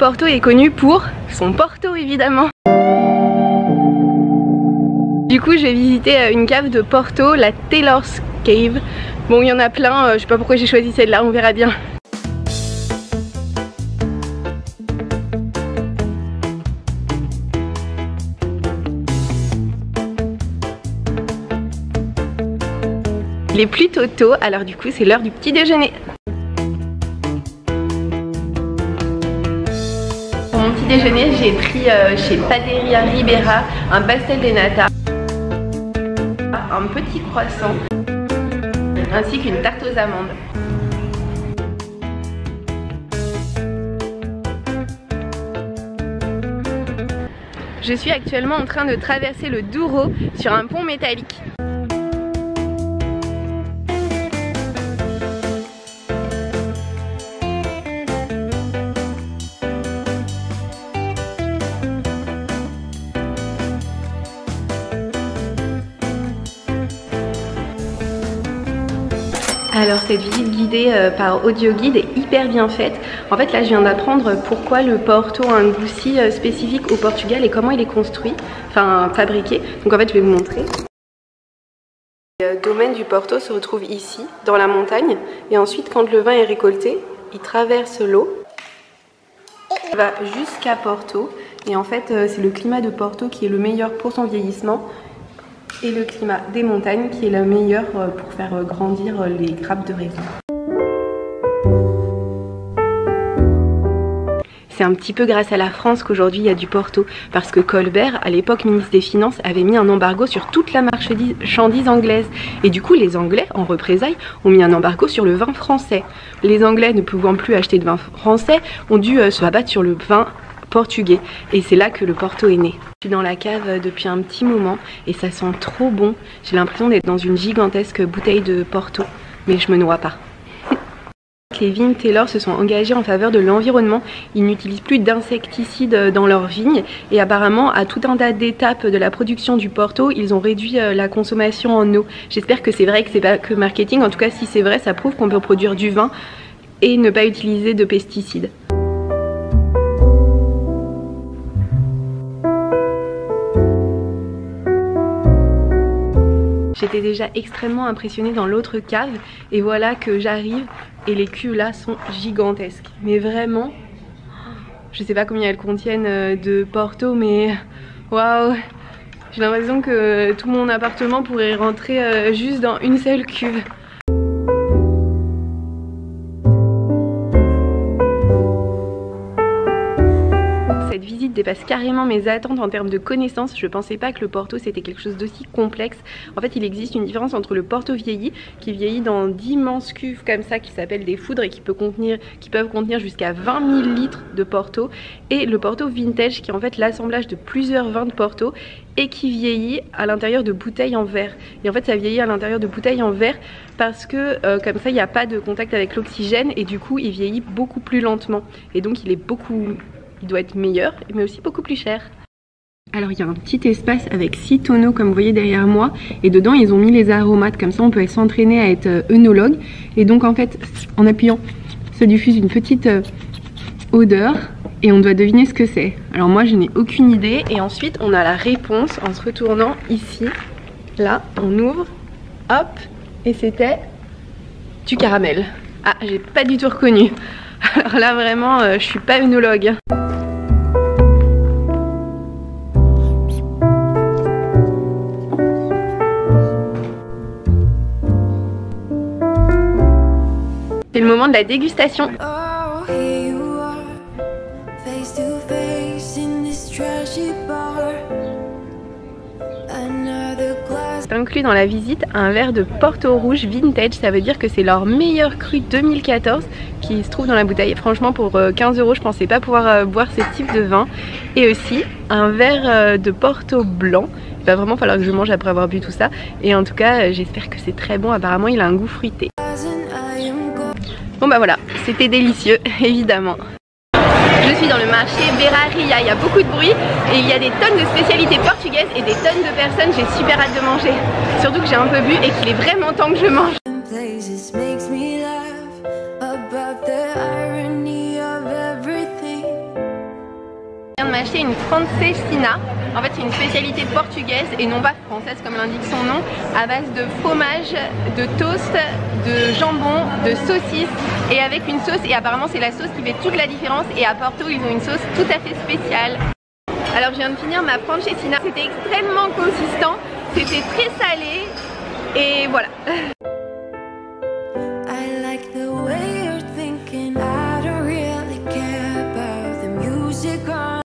Porto est connu pour son Porto évidemment. Du coup j'ai visité une cave de Porto, la Taylor's Cave. Bon il y en a plein, je sais pas pourquoi j'ai choisi celle-là, on verra bien. Il est plutôt tôt, alors du coup c'est l'heure du petit déjeuner. Pour mon petit déjeuner j'ai pris chez Paderia Ribera un pastel de nata, un petit croissant ainsi qu'une tarte aux amandes. Je suis actuellement en train de traverser le Douro sur un pont métallique. Alors cette visite guidée par audio guide est hyper bien faite. En fait là je viens d'apprendre pourquoi le Porto a un goût si spécifique au Portugal et comment il est construit, enfin fabriqué. Donc en fait je vais vous montrer. Le domaine du Porto se retrouve ici, dans la montagne. Et ensuite quand le vin est récolté, il traverse l'eau, il va jusqu'à Porto. Et en fait c'est le climat de Porto qui est le meilleur pour son vieillissement. Et le climat des montagnes qui est le meilleur pour faire grandir les grappes de raisin. C'est un petit peu grâce à la France qu'aujourd'hui il y a du Porto, parce que Colbert, à l'époque ministre des Finances, avait mis un embargo sur toute la marchandise anglaise. Et du coup les Anglais, en représailles, ont mis un embargo sur le vin français. Les Anglais, ne pouvant plus acheter de vin français, ont dû se rabattre sur le vin portugais. Et c'est là que le Porto est né. Je suis dans la cave depuis un petit moment et ça sent trop bon. J'ai l'impression d'être dans une gigantesque bouteille de Porto, mais je me noie pas. Les vignes Taylor se sont engagés en faveur de l'environnement. Ils n'utilisent plus d'insecticides dans leurs vignes et apparemment à tout un tas d'étapes de la production du Porto, ils ont réduit la consommation en eau. J'espère que c'est vrai, que c'est pas que marketing. En tout cas si c'est vrai, ça prouve qu'on peut produire du vin et ne pas utiliser de pesticides. J'étais déjà extrêmement impressionnée dans l'autre cave et voilà que j'arrive et les cuves là sont gigantesques. Mais vraiment, je sais pas combien elles contiennent de Porto mais waouh, j'ai l'impression que tout mon appartement pourrait rentrer juste dans une seule cuve. Cette visite dépasse carrément mes attentes en termes de connaissances. Je pensais pas que le Porto c'était quelque chose d'aussi complexe. En fait il existe une différence entre le Porto vieilli qui vieillit dans d'immenses cuves comme ça qui s'appellent des foudres et qui peuvent contenir jusqu'à 20 000 litres de Porto, et le Porto vintage qui est en fait l'assemblage de plusieurs vins de Porto et qui vieillit à l'intérieur de bouteilles en verre. Et en fait ça vieillit à l'intérieur de bouteilles en verre parce que comme ça il n'y a pas de contact avec l'oxygène et du coup il vieillit beaucoup plus lentement et donc il doit être meilleur mais aussi beaucoup plus cher. Alors il y a un petit espace avec 6 tonneaux comme vous voyez derrière moi et dedans ils ont mis les aromates, comme ça on peut s'entraîner à être œnologue et donc en fait en appuyant ça diffuse une petite odeur et on doit deviner ce que c'est. Alors moi je n'ai aucune idée et ensuite on a la réponse en se retournant ici. Là on ouvre, hop, et c'était du caramel. Ah j'ai pas du tout reconnu. Alors là vraiment je suis pas œnologue. C'est le moment de la dégustation. C'est inclus dans la visite un verre de Porto rouge vintage, ça veut dire que c'est leur meilleur cru 2014 qui se trouve dans la bouteille. Franchement pour 15 € je pensais pas pouvoir boire ce type de vin. Et aussi un verre de Porto blanc. Il va vraiment falloir que je mange après avoir bu tout ça. Et en tout cas j'espère que c'est très bon, apparemment il a un goût fruité. Bon bah voilà, c'était délicieux évidemment. Je suis dans le marché Beira-Ria, il y a beaucoup de bruit et il y a des tonnes de spécialités portugaises et des tonnes de personnes, j'ai super hâte de manger. Surtout que j'ai un peu bu et qu'il est vraiment temps que je mange. Je viens de m'acheter une Francesina. En fait c'est une spécialité portugaise et non pas française comme l'indique son nom, à base de fromage, de toast, de jambon, de saucisse et avec une sauce, et apparemment c'est la sauce qui fait toute la différence, et à Porto ils ont une sauce tout à fait spéciale. Alors je viens de finir ma Francesina, c'était extrêmement consistant, c'était très salé et voilà.